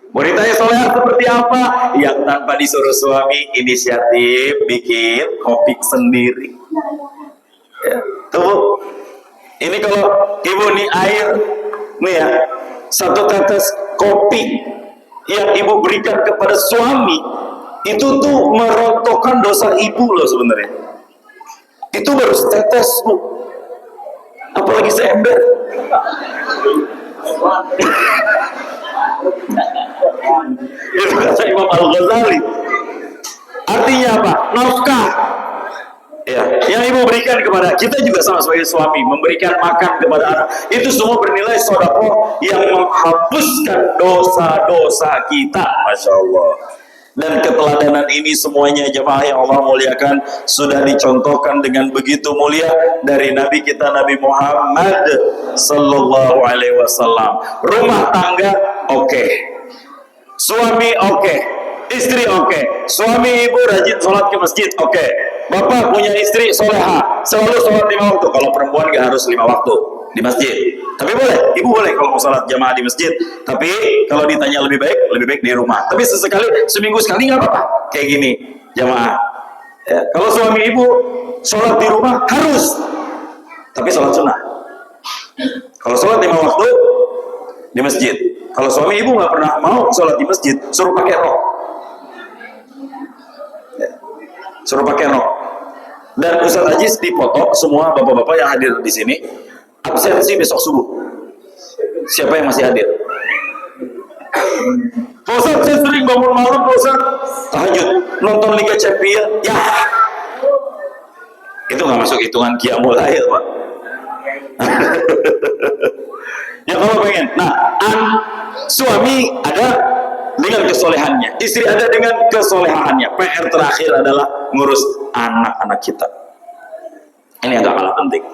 Wanita yang soleh seperti apa? Yang tanpa disuruh suami inisiatif bikin kopi sendiri. Ya, tuh. Ini kalau ibu nih air nih ya, satu tetes kopi yang ibu berikan kepada suami itu tuh merontokkan dosa ibu loh sebenarnya. Itu baru setetes bu, apalagi seember. Itu kata Imam Al-Ghazali. Artinya apa? Nafkah ya, yang ibu berikan kepada kita juga sama sebagai suami, memberikan makan kepada anak, itu semua bernilai sedekah yang menghapuskan dosa-dosa kita. Masya Allah. Dan keteladanan ini semuanya jemaah yang Allah muliakan sudah dicontohkan dengan begitu mulia dari Nabi kita Nabi Muhammad Sallallahu Alaihi Wasallam. Rumah tangga oke, suami oke, istri oke, suami ibu rajin sholat ke masjid oke, bapak punya istri soleha selalu sholat 5 waktu. Kalau perempuan gak harus 5 waktu di masjid, tapi boleh, ibu boleh kalau mau sholat jamaah di masjid. Tapi kalau ditanya lebih baik di rumah. Tapi sesekali, seminggu sekali nggak apa-apa. Kayak gini jamaah. Ya, kalau suami ibu sholat di rumah harus, tapi sholat sunnah. Kalau sholat 5 waktu di masjid. Kalau suami ibu nggak pernah mau sholat di masjid, suruh pakai rok. Ya, suruh pakai rok. Dan Ustaz Ajis dipoto semua bapak-bapak yang hadir di sini. Absensi besok subuh. Siapa yang masih hadir? Pak Ustaz, saya sering bangun malam Pak Ustaz, tahajud, nonton Liga Champion. Ya, itu nggak masuk hitungan qiyamul lail Pak. Ya kalau pengen. Nah, suami ada dengan kesolehannya, istri ada dengan kesolehannya. PR terakhir adalah ngurus anak-anak kita. Ini agak kalah penting.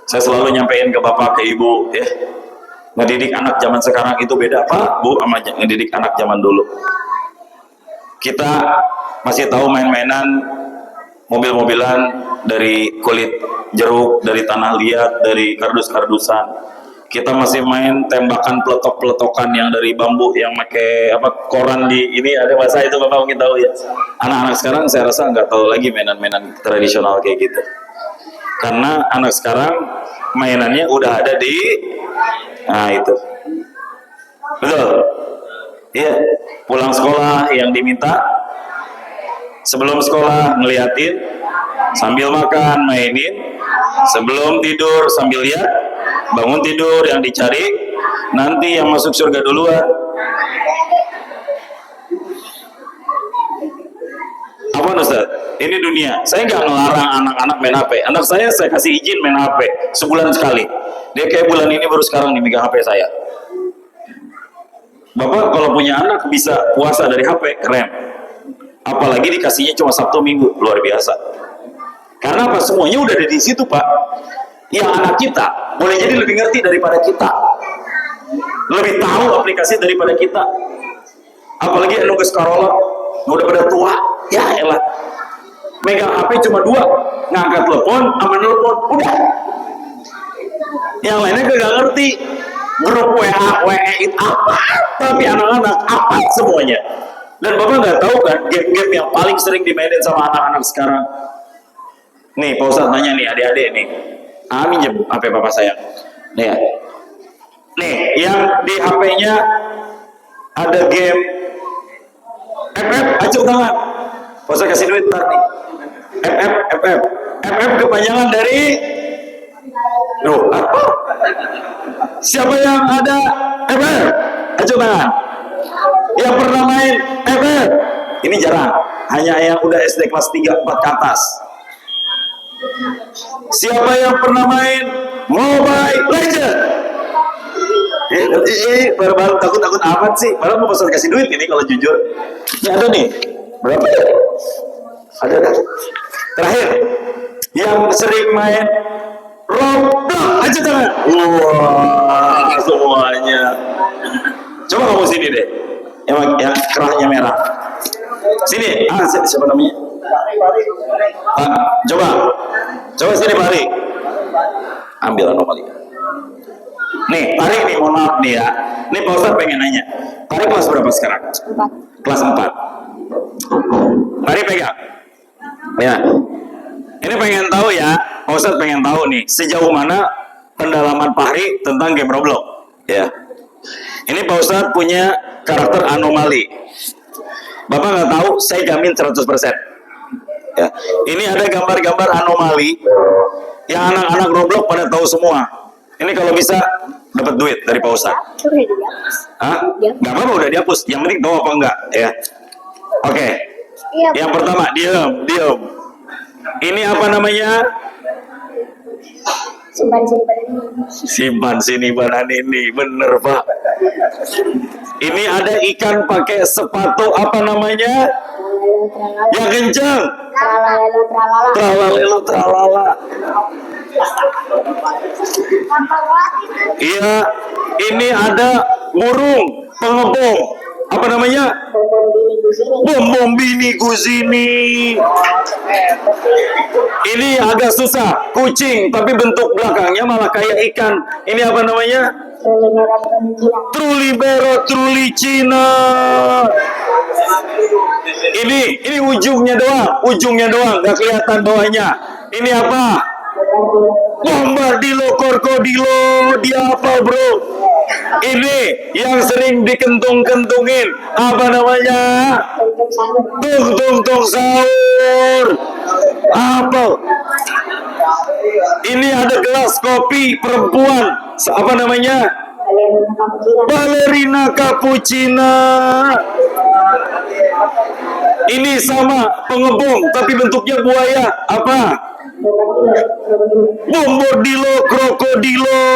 Saya selalu nyampein ke bapak, ke ibu, ya, ngedidik anak zaman sekarang itu beda Pak, Bu, sama ngedidik anak zaman dulu. Kita masih tahu main-mainan mobil-mobilan dari kulit jeruk, dari tanah liat, dari kardus-kardusan. Kita masih main tembakan peletok-peletokan yang dari bambu, yang pakai apa koran di ini, ada bahasa itu bapak mungkin tahu ya. Anak-anak sekarang saya rasa nggak tahu lagi mainan-mainan tradisional kayak gitu. Karena anak sekarang mainannya udah ada di, nah itu, betul, iya. Pulang sekolah yang diminta, sebelum sekolah ngeliatin, sambil makan mainin, sebelum tidur sambil lihat, bangun tidur yang dicari, nanti yang masuk surga duluan. Apa Ustaz? Ini dunia. Saya nggak ngelarang anak-anak main HP. Anak saya kasih izin main HP sebulan sekali. Dia kayak bulan ini baru sekarang nih megang HP saya. Bapak kalau punya anak bisa puasa dari HP, keren. Apalagi dikasihnya cuma Sabtu Minggu, luar biasa. Karena apa? Semuanya udah ada di situ Pak. Yang anak kita boleh jadi lebih ngerti daripada kita, lebih tahu aplikasi daripada kita. Apalagi yang nunggu sekolah, udah pada tua. Ya elah, megang HP cuma 2, ngangkat telepon sama telepon, udah. Yang lainnya gak ngerti. Grup WA, WA itu apa? Tapi anak-anak apa semuanya. Dan bapak nggak tahu kan game-game yang paling sering dimainin sama anak-anak sekarang. Nih Pak Ustadz nanya nih adik-adik nih, minjem HP bapak saya. Nih ya. Nih yang di HP-nya ada game FF, acung tangan. Pak Ustadz kasih duit ntar nih. FF kepanjangan dari apa? Siapa yang ada FF? Acung tangan. Yang pernah main FF? Ini jarang. Hanya yang udah SD kelas 3, 4 ke atas. Siapa yang pernah main Mobile Legend? Baru takut amat sih. Padahal mau pesan kasih duit ini kalau jujur. Ini ada nih. Berapa ya? Ada. Terakhir, yang sering main Roblox aja tangan. Wah, semuanya. Coba kamu sini deh. Yang kerahnya merah. Sini. Siapa namanya? Coba sini Pak Ari. Ambil anomali. Nih, Pari nih, mohon maaf nih ya. Nih Pak Ustadz pengen nanya. Pari kelas berapa sekarang? 4. Kelas 4. Pari pegang. Ya. Ini pengen tahu ya, Pak Ustadz pengen tahu nih, sejauh mana pendalaman Pari tentang game Roblox. Ya. Ini Pak Ustadz punya karakter anomali. Bapak nggak tahu, saya jamin 100%. Ya. Ini ada gambar-gambar anomali yang anak-anak Roblox pada tahu semua. Ini kalau bisa dapat duit dari Pak Ustadz. Itu udah dihapus. Hah? Nggak apa-apa, udah dihapus. Yang penting tahu apa enggak, ya. Oke. Iya. Yang pertama, diam. Ini apa namanya? Simpan sini badan ini, bener Pak. Ini ada ikan pakai sepatu apa namanya? Yang kencang. Tralalelo tralala. Iya, ini ada burung pengebom. Apa namanya? Bom bini kusini. Ini agak susah, kucing, tapi bentuk belakangnya malah kayak ikan. Ini apa namanya? Trulibero trulicina. Ini ujungnya doang, gak kelihatan bawahnya. Ini apa? Bombardilo krokodilo. Dia apa bro? Ini yang sering dikentung-kentungin, apa namanya? Tung sahur. Apa? Ini ada gelas kopi perempuan, apa namanya? Ballerina cappuccina. Ini sama pengebom tapi bentuknya buaya, apa? Bombardilo krokodilo.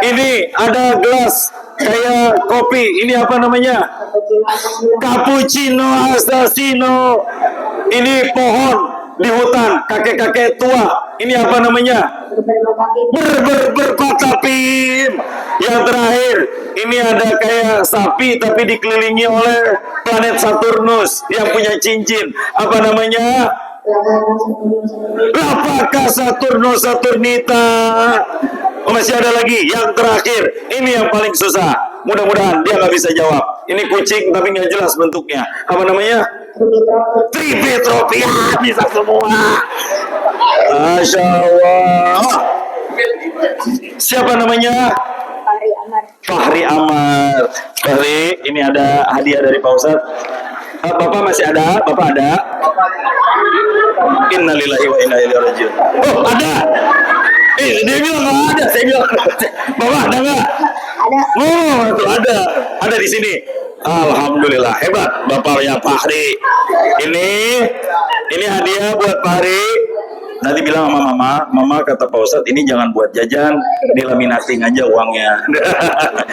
Ini ada gelas kayak kopi. Ini apa namanya? Cappuccino assassino. Ini pohon di hutan, kakek-kakek tua. Ini apa namanya? Berpatapim. Yang terakhir, ini ada kayak sapi tapi dikelilingi oleh planet Saturnus yang punya cincin. Apa namanya? Apakah Saturnita? Oh, masih ada lagi yang terakhir. Ini yang paling susah. Mudah-mudahan dia nggak bisa jawab. Ini kucing tapi nggak jelas bentuknya. Apa namanya? Tripitropia. Bisa semua. Masya Allah. Siapa namanya? Fahri Amar. Fahri, ini ada hadiah dari Pak Ustadz. Bapak masih ada? Bapak ada? Innalillahi wa inna ilaihi raji'un. Oh, ada. Dia bilang nggak ada. Saya bilang, Bapak ada nggak? Ada. Oh, itu ada. Ada di sini. Alhamdulillah, hebat Bapaknya Fahri. Ini hadiah buat Fahri. Nanti bilang sama mama kata Pak Ustadz, ini jangan buat jajan, dilaminating aja uangnya.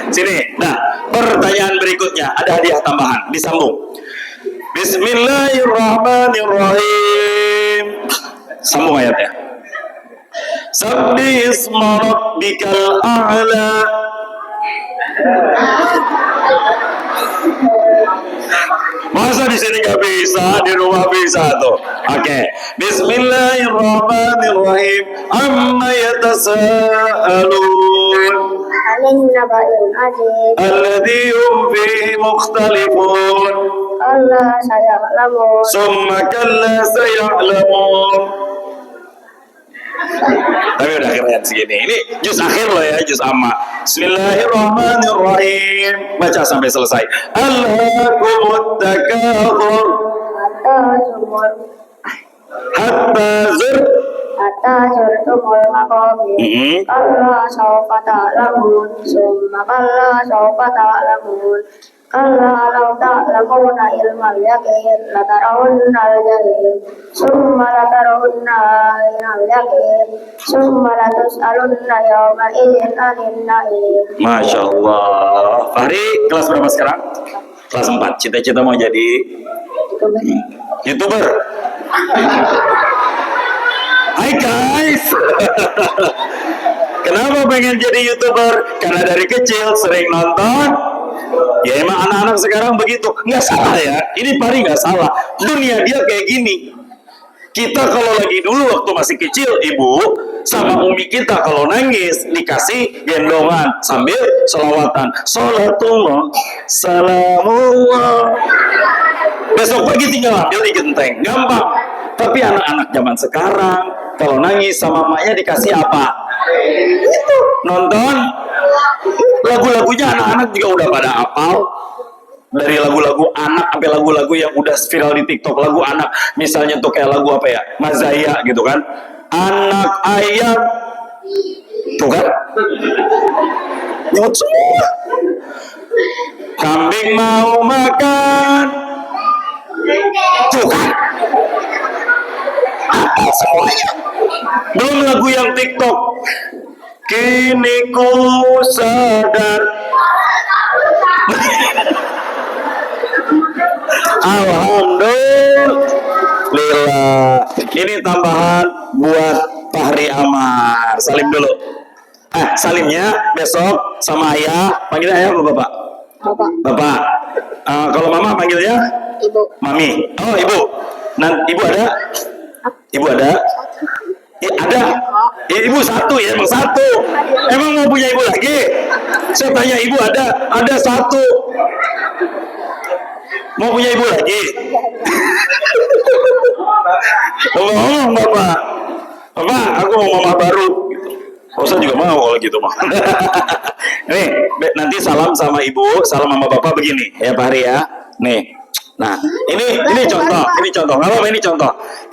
Sini. Nah, pertanyaan berikutnya ada hadiah tambahan, disambung. Bismillahirrahmanirrahim. Sambung ayatnya. Sabbi isma rabbikal a'la. Masa di sini nggak bisa, di rumah bisa tuh. Oke. Bismillahirrahmanirrahim. Amma yatasaalun. Alladhi hum fihi mukhtalifun. Allah saya'lamun. Summa kalla saya'lamun. Tapi udah keren segini. Ini juz akhir loh ya, juz amma. Bismillahirrahmanirrahim. Baca sampai selesai. Alhaakumut takatsur hatta zurtumul maqabir. Allah sawfa ta'lamun. Summa kalla sawfa ta'lamun. Kalla law ta'lamuna ilmal yaqin latarawunnal jahim. Summa latarawunna ilmal yaqin. Summa latus'alunna yawma idzin 'anil na'im. Masya Allah. Fahri kelas berapa sekarang? Kelas 4. Cita-cita mau jadi YouTuber. Hai guys. Kenapa pengen jadi YouTuber? Karena dari kecil sering nonton. Ya emang anak-anak sekarang begitu. Nggak salah ya. Ini Pari nggak salah. Dunia dia kayak gini. Kita kalau lagi dulu waktu masih kecil, ibu sama umi kita kalau nangis dikasih gendongan sambil selawatan. Salatullah, salamullah. Besok pagi tinggal ambil di genteng, gampang. Tapi anak-anak zaman sekarang kalau nangis sama emaknya dikasih apa? Itu nonton lagu-lagunya, anak-anak juga udah pada hafal. Dari lagu-lagu anak sampai lagu-lagu yang udah viral di TikTok, lagu anak misalnya tuh kayak lagu apa ya, Mazaya gitu kan, anak ayam tuh kan nyut semua, kambing mau makan tuh kan, apa semuanya. Belum lagu yang TikTok, kini ku sadar. Alhamdulillah. Ini tambahan buat Fahri Amar. Salim dulu. Salimnya besok sama ayah. Panggil ayah apa bapak? Bapak. Bapak. Kalau mama panggilnya? Ibu. Mami. Oh ibu. Ibu ada? Ibu ada? Ada. Ibu satu ya, emang satu. Emang mau punya ibu lagi? Saya tanya ibu ada? Ada satu. Mau punya ibu lagi? Ngomong bapak. Bapak, aku mau mama baru. Ustaz juga mau kalau gitu mah. Nih, nanti salam sama ibu, salam sama bapak begini ya Pak Hari ya. Nih. Nah, ini contoh, ini contoh.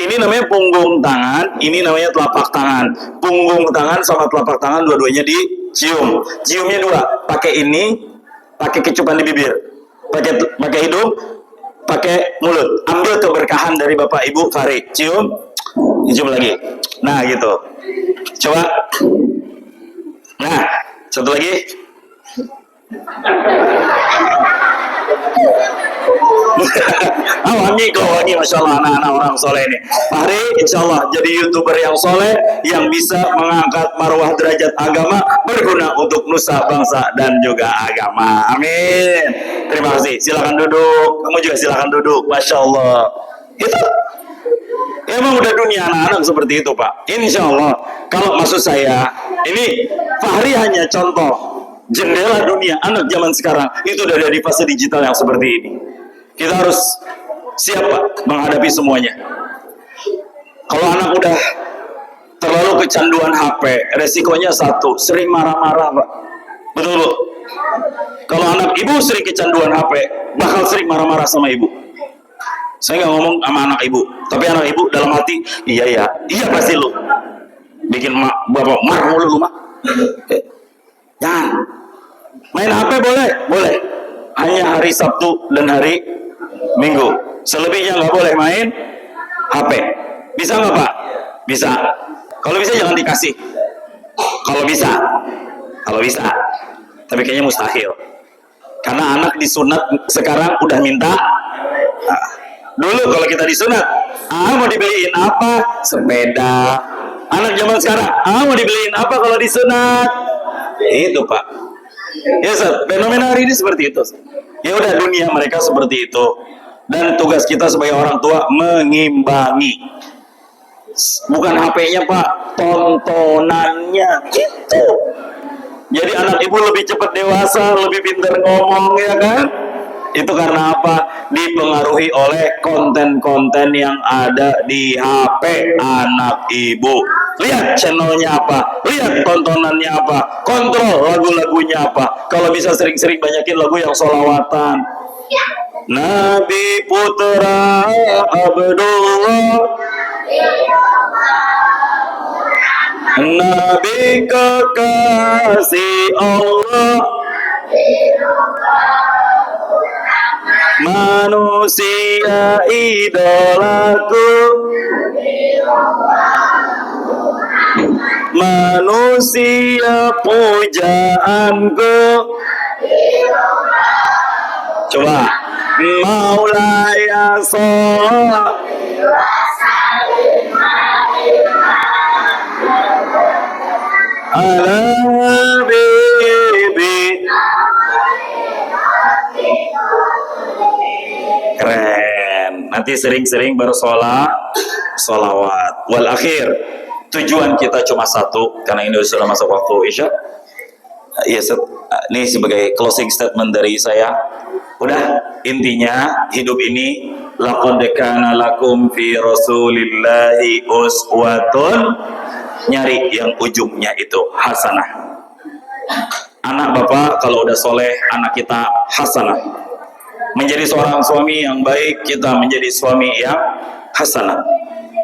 Ini namanya punggung tangan, ini namanya telapak tangan. Punggung tangan sama telapak tangan dua-duanya dicium. Ciumnya dua, pakai ini, pakai kecupan di bibir. Pakai hidung, pakai mulut. Ambil keberkahan dari Bapak Ibu Fahri. Cium, cium lagi. Nah, gitu. Coba. Nah, satu lagi. Wangi kok, wangi, masya Allah, anak-anak orang soleh ini. Fahri insya Allah jadi YouTuber yang soleh, yang bisa mengangkat marwah derajat agama, berguna untuk nusa bangsa dan juga agama. Amin. Terima kasih. Silakan duduk. Kamu juga silakan duduk. Masya Allah. Itu emang udah dunia anak-anak seperti itu Pak. Insya Allah. Kalau maksud saya, ini Fahri hanya contoh jendela dunia anak zaman sekarang itu udah ada di fase digital yang seperti ini. Kita harus siap Pak menghadapi semuanya. Kalau anak udah terlalu kecanduan HP, resikonya satu, sering marah-marah Pak. Betul Bu? Kalau anak ibu sering kecanduan HP, bakal sering marah-marah sama ibu. Saya nggak ngomong sama anak ibu, tapi anak ibu dalam hati, iya pasti lu bikin bapak marah mulu lu mak. Jangan main HP boleh, hanya hari Sabtu dan hari Minggu. Selebihnya nggak boleh main HP. Bisa nggak Pak? Bisa. Kalau bisa jangan dikasih. Kalau bisa. Tapi kayaknya mustahil. Karena anak disunat sekarang udah minta. Dulu kalau kita disunat, mau dibeliin apa? Sepeda. Anak zaman sekarang, mau dibeliin apa kalau disunat? Itu Pak. Ya Ustaz, fenomena hari ini seperti itu. Ya udah, dunia mereka seperti itu. Dan tugas kita sebagai orang tua mengimbangi. Bukan HP-nya Pak, tontonannya gitu. Jadi anak ibu lebih cepat dewasa, lebih pintar ngomong ya kan? Itu karena apa? Dipengaruhi oleh konten-konten yang ada di HP anak ibu. Lihat channelnya apa, lihat tontonannya apa, kontrol lagu-lagunya apa. Kalau bisa sering-sering banyakin lagu yang sholawatan. Nabi Putra Abdullah, Nabi kekasih Allah, manusia idolaku, manusia pujaanku. Coba Maulaya sholat ala habibi. Keren. Nanti sering-sering bersolat salawat. Wal akhir, tujuan kita cuma satu, karena ini sudah masuk waktu Isya. Ya, ini sebagai closing statement dari saya. Udah, intinya hidup ini laqad kana lakum fi rasulillahi uswatun, nyari yang ujungnya itu hasanah. Anak bapak kalau udah soleh, anak kita hasanah. Menjadi seorang suami yang baik, kita menjadi suami yang hasanah.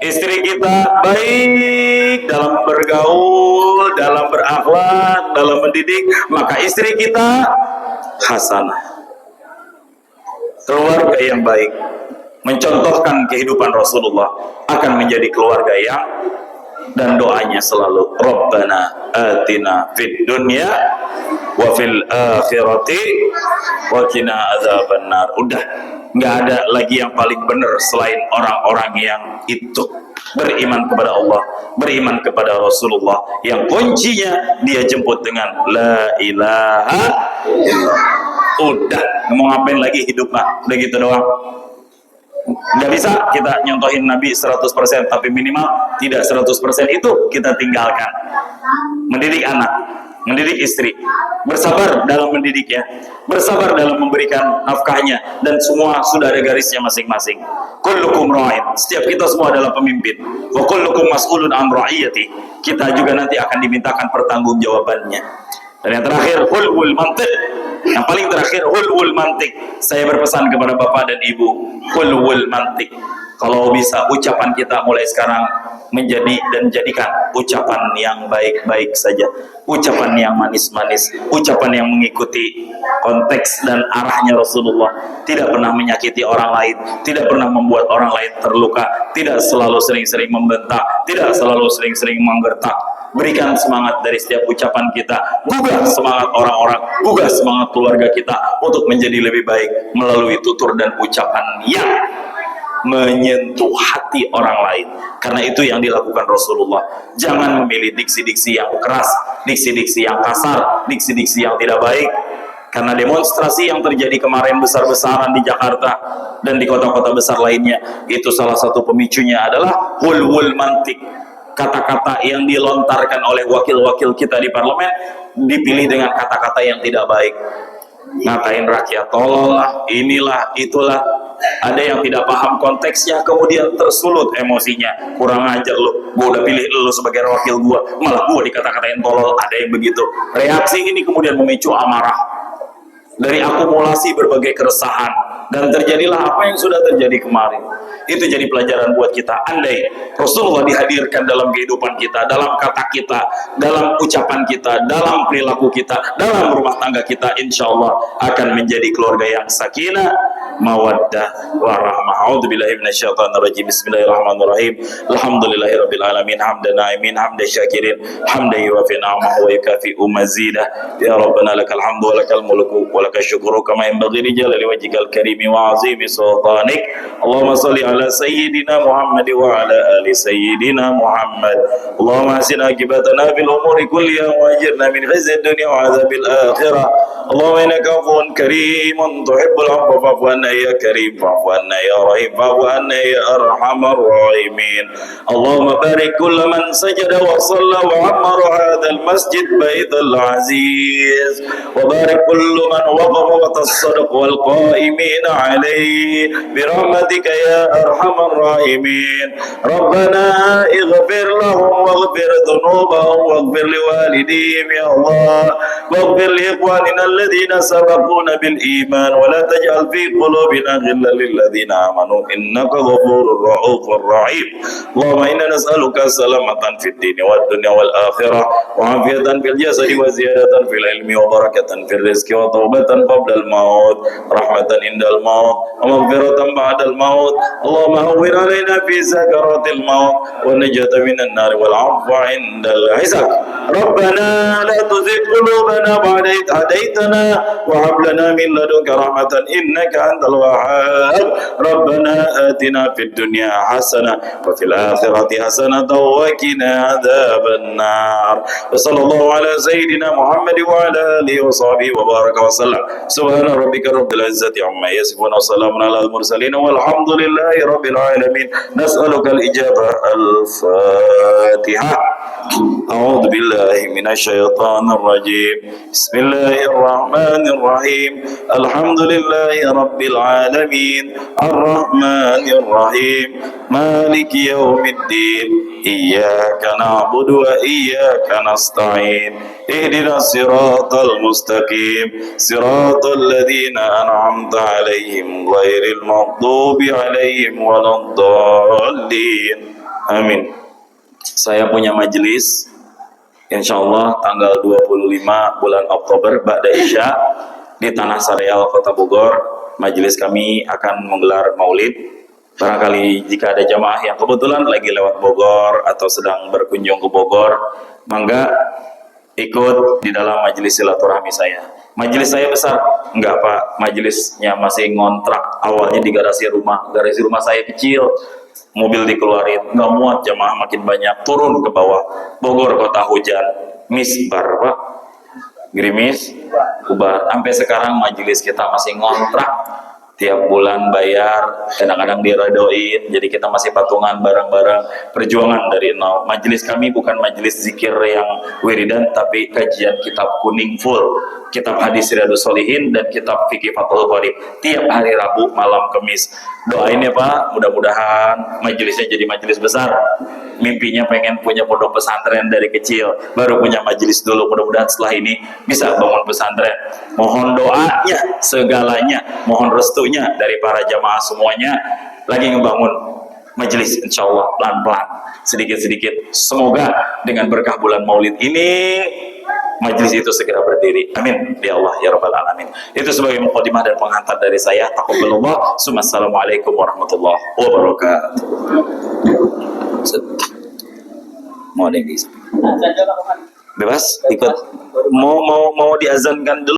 Istri kita baik dalam bergaul, dalam berakhlak, dalam mendidik, maka istri kita hasanah. Keluarga yang baik, mencontohkan kehidupan Rasulullah, akan menjadi keluarga yang, dan doanya selalu Rabbana atina fid dunya wa fil akhirati wa qina adzabannar. Udah, nggak ada lagi yang paling benar selain orang-orang yang itu beriman kepada Allah, beriman kepada Rasulullah, yang kuncinya dia jemput dengan la ilaha illallah. Udah, mau ngapain lagi hidup mah, udah gitu doang. Nggak bisa kita nyontohin Nabi 100%, tapi minimal tidak 100% itu kita tinggalkan. Mendidik anak, mendidik istri, bersabar dalam mendidiknya, bersabar dalam memberikan nafkahnya, dan semua sudah ada garisnya masing-masing. Kullukum ra'in, setiap kita semua adalah pemimpin. Wa kullukum mas'ulun an ra'iyati, kita juga nanti akan dimintakan pertanggungjawabannya. Dan yang terakhir, hulwul mantiq. Yang paling terakhir, hulwul mantiq. Saya berpesan kepada bapak dan ibu, hulwul mantiq. Kalau bisa ucapan kita mulai sekarang menjadi dan jadikan ucapan yang baik-baik saja, ucapan yang manis-manis, ucapan yang mengikuti konteks dan arahnya Rasulullah, tidak pernah menyakiti orang lain, tidak pernah membuat orang lain terluka, tidak selalu sering-sering membentak, tidak selalu sering-sering menggertak. Berikan semangat dari setiap ucapan kita, gugah semangat orang-orang, gugah semangat keluarga kita untuk menjadi lebih baik melalui tutur dan ucapan yang menyentuh hati orang lain. Karena itu yang dilakukan Rasulullah. Jangan memilih diksi-diksi yang keras, diksi-diksi yang kasar, diksi-diksi yang tidak baik. Karena demonstrasi yang terjadi kemarin besar-besaran di Jakarta dan di kota-kota besar lainnya, itu salah satu pemicunya adalah hulwul mantik. Kata-kata yang dilontarkan oleh wakil-wakil kita di parlemen dipilih dengan kata-kata yang tidak baik. Ngatain rakyat tolol lah, inilah, itulah. Ada yang tidak paham konteksnya, kemudian tersulut emosinya. Kurang ajar lu, gua udah pilih lu sebagai wakil gua, malah gua dikata-katain tolol. Ada yang begitu. Reaksi ini kemudian memicu amarah dari akumulasi berbagai keresahan, dan terjadilah apa yang sudah terjadi kemarin. Itu jadi pelajaran buat kita. Andai Rasulullah dihadirkan dalam kehidupan kita, dalam kata kita, dalam ucapan kita, dalam perilaku kita, dalam rumah tangga kita, insya Allah akan menjadi keluarga yang sakinah, mawaddah, warahmah. A'udzubillahi minasyaitonir rajim. Bismillahirrahmanirrahim. Alhamdulillahirabbil alamin, hamdan na'imin, hamdan syakirin, hamdan yuwafi ni'amahu wa yukafi'u mazidah. Ya Rabbana lakal hamdu wa lakal mulku wa lakal syukru kama yanbaghi li jalali wajhikal karimi wa 'azimi sultanik. Allahumma shalli ala sayyidina Muhammad wa ala ali sayyidina Muhammad. Allahumma hasina akibatana fil umuri kulliha wa ajirna min khizyid dunya wa 'adzabil akhirah. Allahumma innaka 'afuwun karimun tuhibbul 'afwa fa'fu anna ya karim, fa'fu anna ya rahim, fa'fu anna ya arhamar rahimin. Allahumma barik kulla man sajada wa shalla wa 'ammara hadzal masjid baitul aziz, wa barik kullu man waqafa wa tasaddaqa wal qa'imin 'alayhi bi rahmatika ya arhamar rahimin. Rabbana ighfir lahum waghfir dhunubahum waghfir liwalidayhim ya Allah, waghfir li ikhwanina alladhina sabaquna bil iman wa la taj'al fi qulubina ghillan lil ladzina amanu innaka ghafurur ra'ufur rahim. Allahumma inna nas'aluka salamatan fid din wad dunya wal akhirah wa afiyatan fil jasadi wa ziyadatan fil ilmi wa barakatan fil rizqi wa taubatan qabla al maut, rahmatan indal maut wa maghfiratan ba'dal maut. Allahumma hawwin alaina fi sakaratil maut wa najata minan nar wal 'afwa indal hisab. Rabbana la tuzigh qulubana ba'da idh hadaytana wa hab lana min ladunka rahmatan innaka antal wahhab. Rabbana atina fid dunya hasanah wa fil akhirati hasanah wa qina adzabannar. Wa sallallahu ala sayyidina Muhammad wa ala alihi wa sahbihi wa baraka wa sallam. Subhana rabbika rabbil izzati amma yasifun wa salamun ala al mursalin walhamdulillahi rabbil alamin. Nas'aluka al ijabah. الفاتحة. أعوذ بالله من الشيطان الرجيم. بسم الله الرحمن الرحيم. الحمد لله رب العالمين الرحمن الرحيم مالك يوم الدين إياك نعبد وإياك نستعين اهدنا الصراط المستقيم صراط الذين أنعمت عليهم غير المغضوب عليهم ولا الضالين. Amin. Saya punya majelis insyaallah tanggal 25 bulan Oktober Ba'da Isya di Tanah Sareal Kota Bogor. Majelis kami akan menggelar maulid. Barangkali jika ada jamaah yang kebetulan lagi lewat Bogor atau sedang berkunjung ke Bogor, mangga ikut di dalam majelis silaturahmi saya. Majelis saya besar? Enggak Pak, majelisnya masih ngontrak. Awalnya di garasi rumah saya kecil. Mobil dikeluarin, nggak muat, jamaah makin banyak, turun ke bawah. Bogor kota hujan, misbar Pak, gerimis, ubar. Sampai sekarang majelis kita masih ngontrak, tiap bulan bayar, kadang-kadang diradoin, jadi kita masih patungan bareng-bareng, perjuangan dari nol. Majelis kami bukan majelis zikir yang wiridan, tapi kajian kitab kuning full, kitab hadis Riyadhus Shalihin dan kitab fikih Fathul Qorib tiap hari Rabu malam Kamis. Doain ya Pak, mudah-mudahan majelisnya jadi majelis besar. Mimpinya pengen punya pondok pesantren dari kecil, baru punya majelis dulu. Mudah-mudahan setelah ini bisa bangun pesantren. Mohon doanya segalanya, mohon restunya dari para jamaah semuanya. Lagi ngebangun majelis insyaallah pelan-pelan, sedikit-sedikit. Semoga dengan berkah bulan Maulid ini majelis itu segera berdiri. Amin ya Allah ya rabbal alamin. Itu sebagai mukadimah dan penghantar dari saya. Taqabbalallah. Assalamualaikum warahmatullahi wabarakatuh. Mau ada yang bisa? Bebas ikut. Mau diazankan dulu.